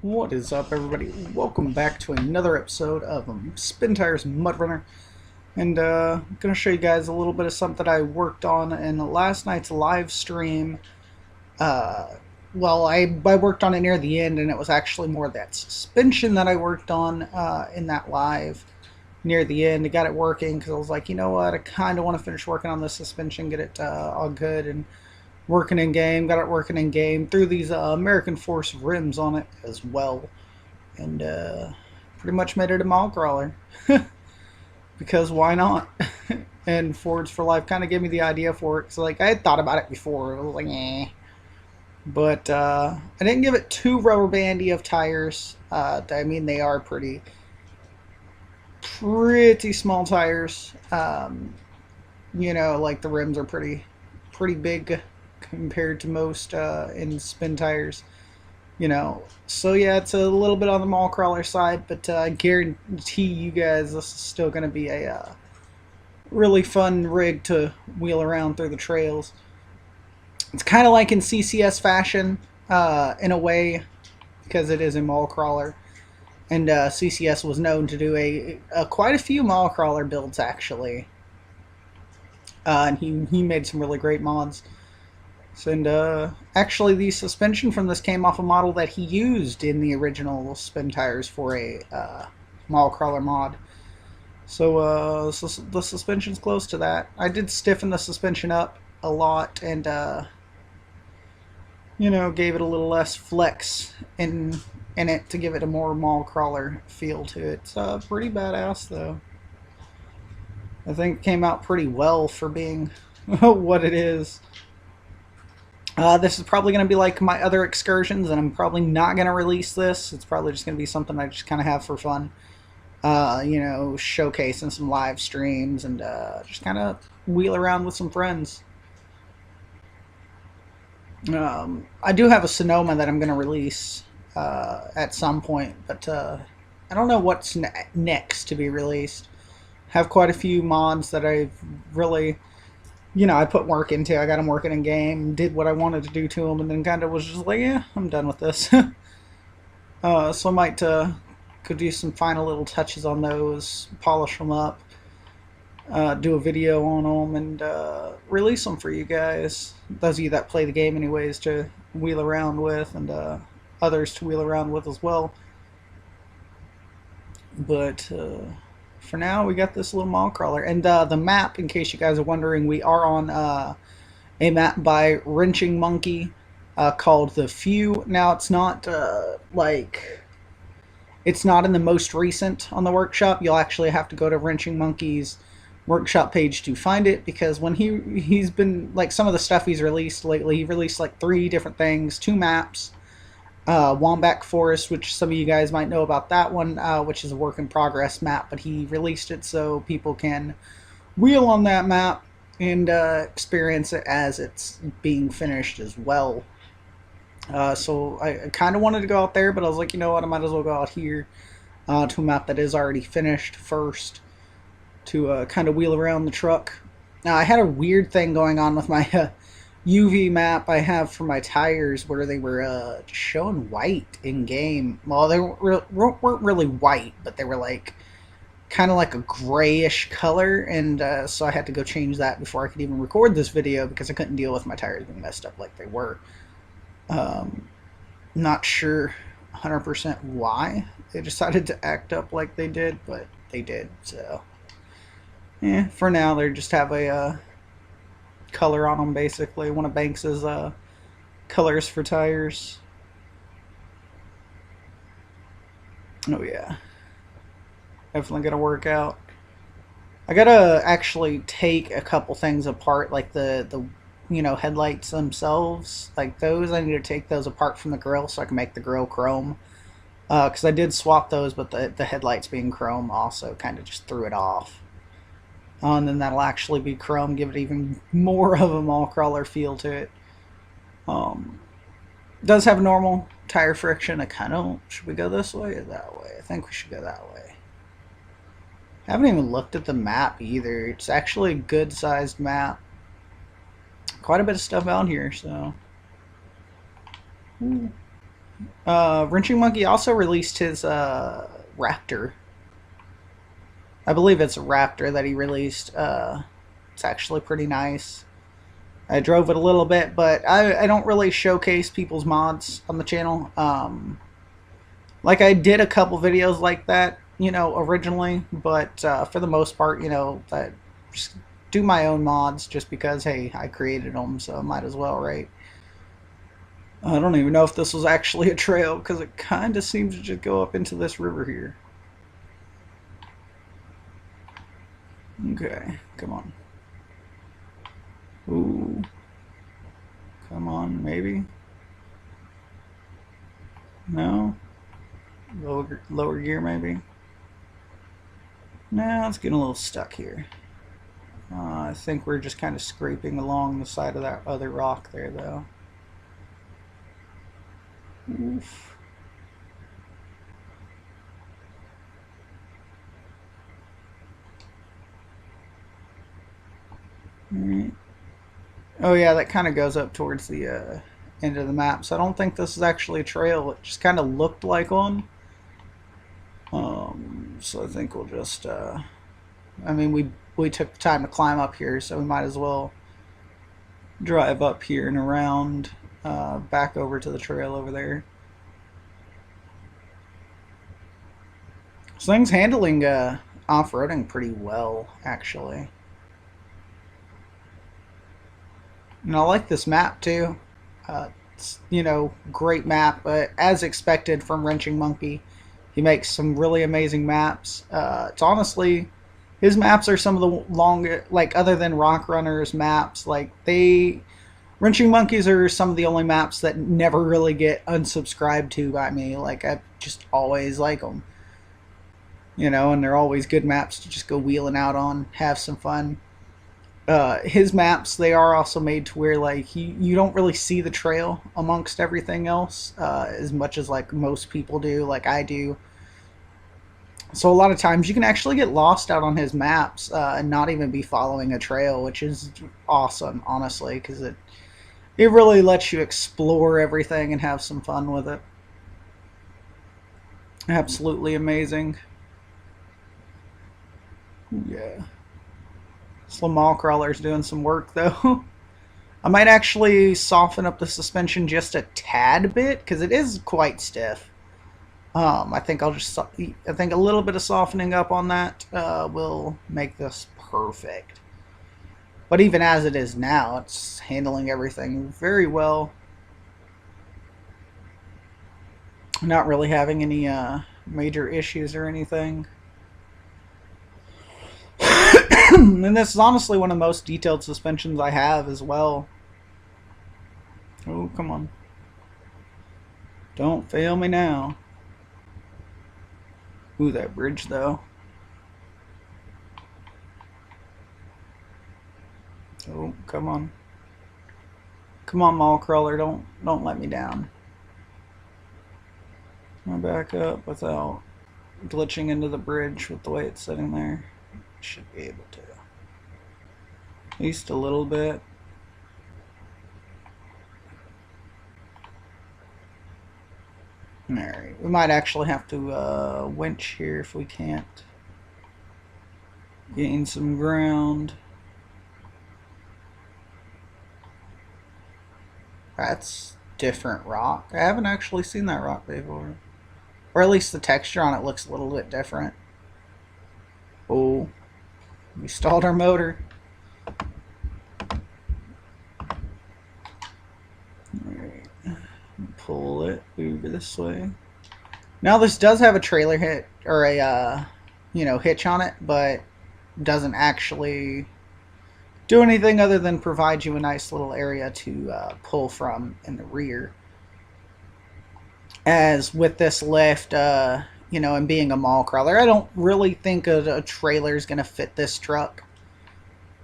What is up, everybody? Welcome back to another episode of SpinTires MudRunner. And I'm going to show you guys a little bit of something I worked on in last night's live stream. I worked on it near the end, and it was actually more that suspension that I worked on in that live near the end. I got it working because I was like, you know what, I kind of want to finish working on this suspension, get it all good and working in game. Got it working in game. Threw these American Force rims on it as well, and pretty much made it a mall crawler because why not? And Fords for Life kind of gave me the idea for it. So like I had thought about it before. I was like, eh. But I didn't give it too rubber bandy of tires. I mean, they are pretty small tires. Like the rims are pretty big compared to most in SpinTires. So yeah, it's a little bit on the mall crawler side, but I guarantee you guys this is still going to be a really fun rig to wheel around through the trails. It's kind of like in CCS fashion in a way, because it is a mall crawler, and CCS was known to do quite a few mall crawler builds actually, and he made some really great mods. And actually, the suspension from this came off a model that he used in the original SpinTires for a mall crawler mod. So, the suspension's close to that. I did stiffen the suspension up a lot and, gave it a little less flex in it to give it a more mall crawler feel to it. It's pretty badass, though. I think it came out pretty well for being what it is. This is probably going to be like my other excursions, and I'm probably not going to release this. It's probably just going to be something I just kind of have for fun. Showcasing some live streams and just kind of wheel around with some friends. I do have a Sonoma that I'm going to release at some point, but I don't know what's next to be released. Have quite a few mods that I've really... I put work into. I got them working in game, did what I wanted to do to them, and then kind of was just like, yeah, I'm done with this. So I might could do some final little touches on those, polish them up, do a video on them, and release them for you guys. Those of you that play the game anyways to wheel around with, and others to wheel around with as well. But... for now, we got this little mall crawler. And the map, in case you guys are wondering, we are on a map by Wrenching Monkey called The Few. Now, it's not it's not in the most recent on the workshop. You'll actually have to go to Wrenching Monkey's workshop page to find it, because when he's been, like, some of the stuff he's released lately, he released like 3 different things, 2 maps. Wombat Forest, which some of you guys might know about that one, which is a work in progress map, but he released it so people can wheel on that map and experience it as it's being finished as well. So I kind of wanted to go out there, but I was like, you know what, I might as well go out here to a map that is already finished first to kind of wheel around the truck. Now, I had a weird thing going on with my UV map I have for my tires, where they were showing white in game. Well, they weren't really white, but they were like kind of like a grayish color, and so I had to go change that before I could even record this video, because I couldn't deal with my tires being messed up like they were. Not sure 100% why they decided to act up like they did, but they did. So yeah, for now they just have a color on them, basically one of Banks's colors for tires. Oh yeah, definitely gonna work out. I gotta actually take a couple things apart, like the headlights themselves, like those. I need to take those apart from the grill so I can make the grill chrome, because I did swap those, but the headlights being chrome also kind of just threw it off. And then that'll actually be chrome, give it even more of a mall crawler feel to it. Does have normal tire friction. I kind of... should we go this way or that way? I think we should go that way. I haven't even looked at the map either. It's actually a good sized map. Quite a bit of stuff out here, so... Wrenching Monkey also released his Raptor. I believe it's a Raptor that he released. It's actually pretty nice. I drove it a little bit, but I don't really showcase people's mods on the channel. Like I did a couple videos like that, you know, originally, but for the most part, you know, I just do my own mods just because, hey, I created them, so I might as well, right? I don't even know if this was actually a trail because it kind of seems to just go up into this river here. Okay, come on. Ooh. Come on, maybe? No? Lower gear, maybe? No, it's getting a little stuck here. I think we're just kind of scraping along the side of that other rock there, though. Oof. Alright. Oh yeah, that kind of goes up towards the end of the map, so I don't think this is actually a trail. It just kind of looked like one. So I think we'll just, I mean, we took the time to climb up here, so we might as well drive up here and around, back over to the trail over there. This thing's handling off-roading pretty well, actually. And I like this map too. It's, you know, great map, but as expected from Wrenching Monkey, he makes some really amazing maps. It's honestly, his maps are some of the longest, like other than Rock Runner's maps, like Wrenching Monkeys are some of the only maps that never really get unsubscribed to by me. Like I just always like them, you know, and they're always good maps to just go wheeling out on, have some fun. His maps, they are also made to where like you don't really see the trail amongst everything else as much as like most people do, like I do. So a lot of times you can actually get lost out on his maps and not even be following a trail, which is awesome, honestly, because it really lets you explore everything and have some fun with it. Absolutely amazing. Yeah. This mall crawler's doing some work though. I might actually soften up the suspension just a tad bit because it is quite stiff. I think I think a little bit of softening up on that will make this perfect. But even as it is now, it's handling everything very well. Not really having any major issues or anything. And this is honestly one of the most detailed suspensions I have as well. Oh, come on. Don't fail me now. Ooh, that bridge though. Oh, come on. Come on, mall crawler, don't let me down. I'll back up without glitching into the bridge with the way it's sitting there. Should be able to. At least a little bit. Alright, we might actually have to winch here if we can't gain some ground. That's different rock. I haven't actually seen that rock before. Or at least the texture on it looks a little bit different. Oh, we stalled our motor. Alright, pull it over this way. Now this does have a trailer hit, or a, you know, hitch on it, but doesn't actually do anything other than provide you a nice little area to pull from in the rear. As with this lift, you know, and being a mall crawler, I don't really think a trailer is going to fit this truck.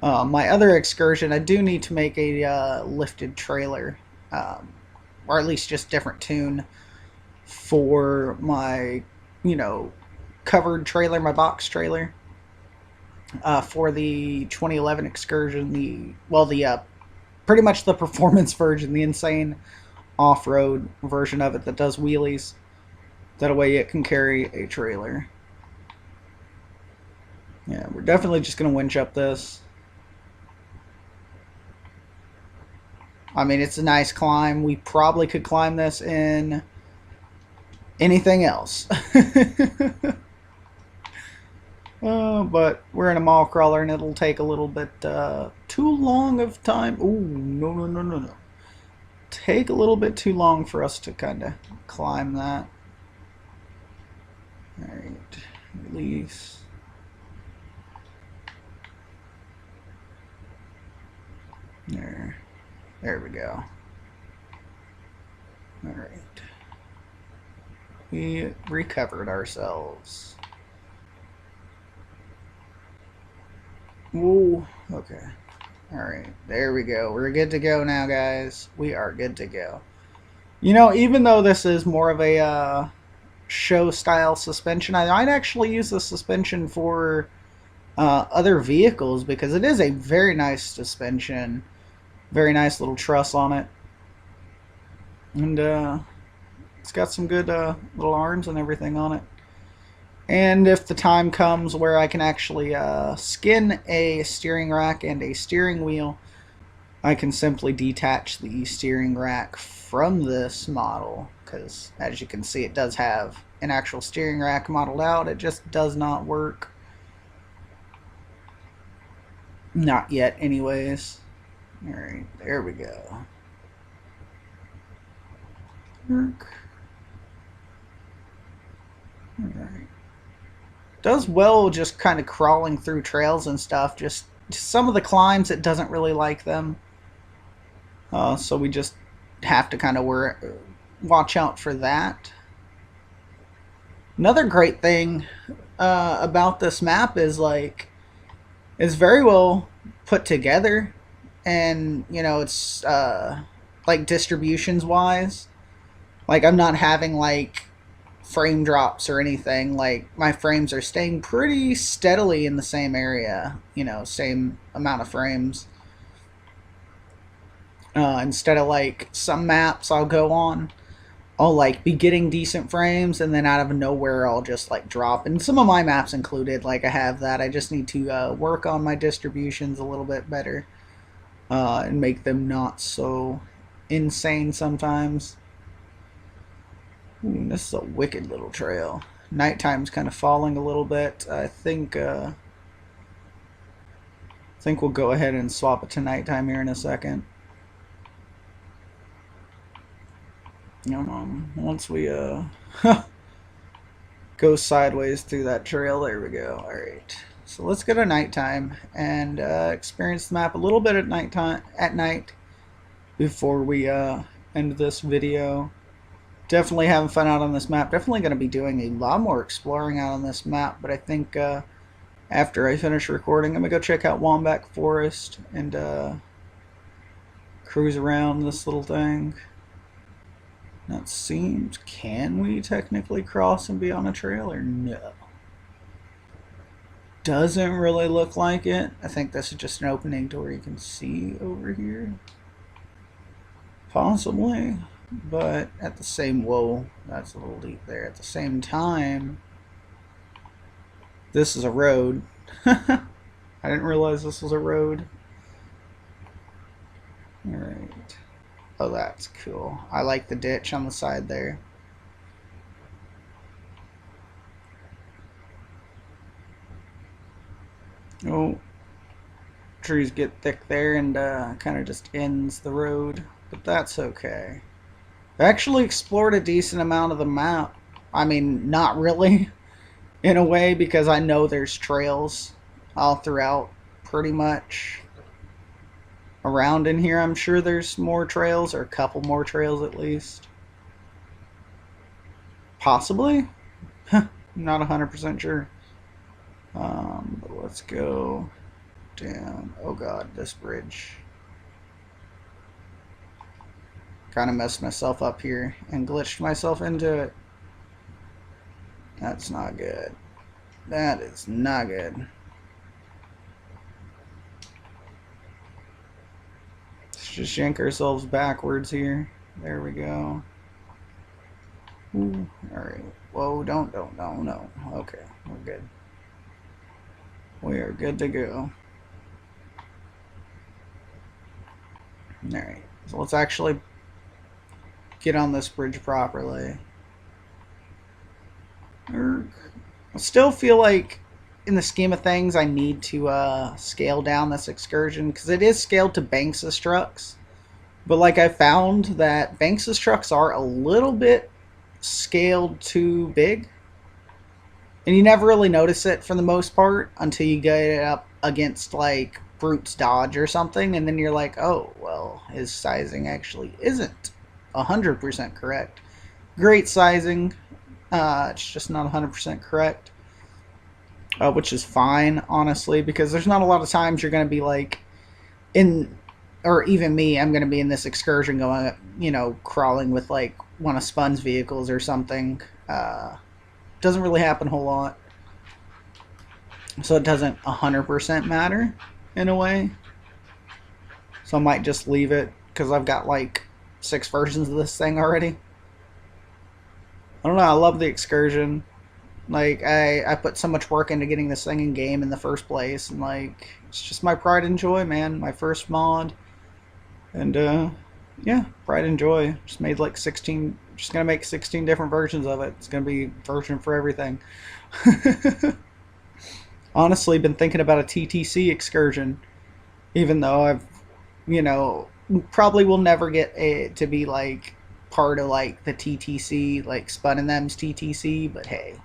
My other Excursion, I do need to make a lifted trailer, or at least just different tune for my, you know, covered trailer, my box trailer. For the 2011 Excursion, pretty much the performance version, the insane off-road version of it that does wheelies. That way it can carry a trailer. Yeah, we're definitely just going to winch up this. I mean, it's a nice climb. We probably could climb this in anything else. But we're in a mall crawler and it'll take a little bit too long of time. Ooh, no. Take a little bit too long for us to kind of climb that. Alright, release. There we go. Alright. We recovered ourselves. Whoa, okay. Alright, there we go. We're good to go now, guys. We are good to go. You know, even though this is more of a show-style suspension, I might actually use the suspension for other vehicles because it is a very nice suspension. Very nice little truss on it. And it's got some good little arms and everything on it. And if the time comes where I can actually skin a steering rack and a steering wheel, I can simply detach the steering rack from this model, because as you can see, it does have an actual steering rack modeled out. It just does not work. Not yet anyways. Alright, there we go. Work. Alright. Does well just kind of crawling through trails and stuff. Just some of the climbs, it doesn't really like them. So we just have to kind of watch out for that. Another great thing about this map is like it's very well put together, and you know it's like distributions wise. Like I'm not having like frame drops or anything. Like my frames are staying pretty steadily in the same area, you know, same amount of frames. Instead of like some maps I'll go on, I'll like be getting decent frames and then out of nowhere I'll just like drop. And some of my maps included, like I have that. I just need to work on my distributions a little bit better and make them not so insane sometimes. Ooh, this is a wicked little trail. Nighttime's kind of falling a little bit. I think we'll go ahead and swap it to nighttime here in a second. Once we go sideways through that trail, there we go. Alright, so let's go to nighttime and experience the map a little bit at night before we end this video. Definitely having fun out on this map. Definitely going to be doing a lot more exploring out on this map, but I think after I finish recording, I'm going to go check out Wombat Forest and cruise around this little thing. Now it seems, can we technically cross and be on a trail or no? Doesn't really look like it. I think this is just an opening door you can see over here. Possibly, but at the same, whoa, that's a little deep there. At the same time, this is a road. I didn't realize this was a road. Alright. Oh, that's cool. I like the ditch on the side there. Oh, trees get thick there and kind of just ends the road, but that's okay. I actually explored a decent amount of the map. I mean, not really, in a way, because I know there's trails all throughout pretty much. Around in here, I'm sure there's more trails, or a couple more trails at least. Possibly? Not 100% sure. But let's go down. Oh god, this bridge. Kind of messed myself up here and glitched myself into it. That's not good. That is not good. Let's just yank ourselves backwards here. There we go. Ooh, all right. Whoa, don't, no. Okay, we're good. We are good to go. All right, so let's actually get on this bridge properly. I still feel like, in the scheme of things, I need to scale down this excursion because it is scaled to Banks's trucks. But like I found that Banks's trucks are a little bit scaled too big. And you never really notice it for the most part until you get it up against like Brute's Dodge or something, and then you're like, oh, well, his sizing actually isn't 100% correct. Great sizing, it's just not 100% correct, which is fine, honestly, because there's not a lot of times you're going to be like in, or even me, I'm going to be in this excursion going, you know, crawling with like one of Spun's vehicles or something. Doesn't really happen a whole lot, so it doesn't 100% matter in a way. So I might just leave it because I've got like 6 versions of this thing already. I don't know, I love the excursion. Like I put so much work into getting this thing in game in the first place, and like it's just my pride and joy, man. My first mod, and yeah, pride and joy. Just made like 16. Just gonna make 16 different versions of it. It's gonna be version for everything. Honestly, been thinking about a TTC excursion, even though I've, you know, probably will never get it to be like part of like the TTC, like Spun and Them's TTC. But hey,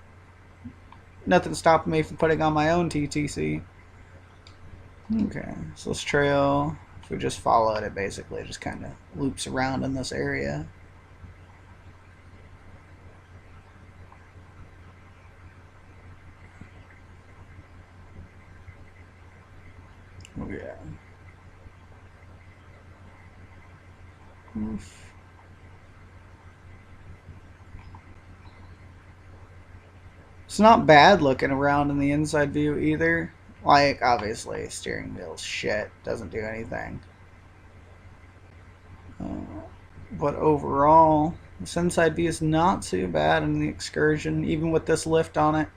nothing stopping me from putting on my own TTC. Okay, so this trail, if we just follow it, it basically just kind of loops around in this area. Oh yeah. Oof. It's not bad looking around in the inside view either. Like, obviously, steering wheel shit, doesn't do anything. But overall, this inside view is not too bad in the excursion, even with this lift on it.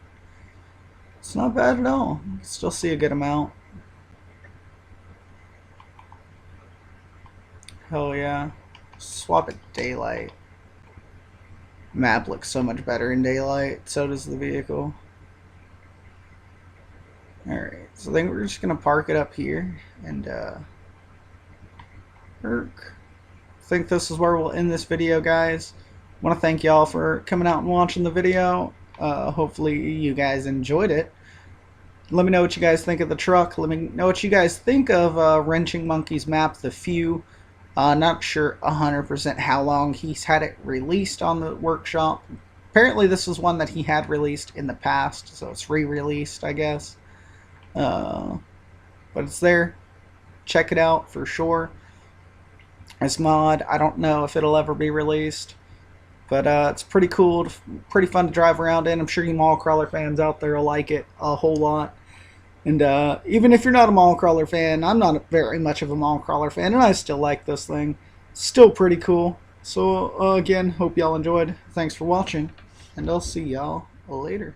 It's not bad at all. You can still see a good amount. Hell yeah. Swap it daylight. Map looks so much better in daylight. So does the vehicle. Alright, so I think we're just going to park it up here. And, I think this is where we'll end this video, guys. I want to thank y'all for coming out and watching the video. Hopefully you guys enjoyed it. Let me know what you guys think of the truck. Let me know what you guys think of Wrenching Monkey's map, The Few. Not sure 100% how long he's had it released on the workshop. Apparently this is one that he had released in the past, so it's re-released, I guess. But it's there. Check it out for sure. This mod, I don't know if it'll ever be released, but it's pretty cool, pretty fun to drive around in. I'm sure you mall crawler fans out there will like it a whole lot. And even if you're not a mall crawler fan, I'm not very much of a mall crawler fan, and I still like this thing. Still pretty cool. So again, hope y'all enjoyed. Thanks for watching, and I'll see y'all later.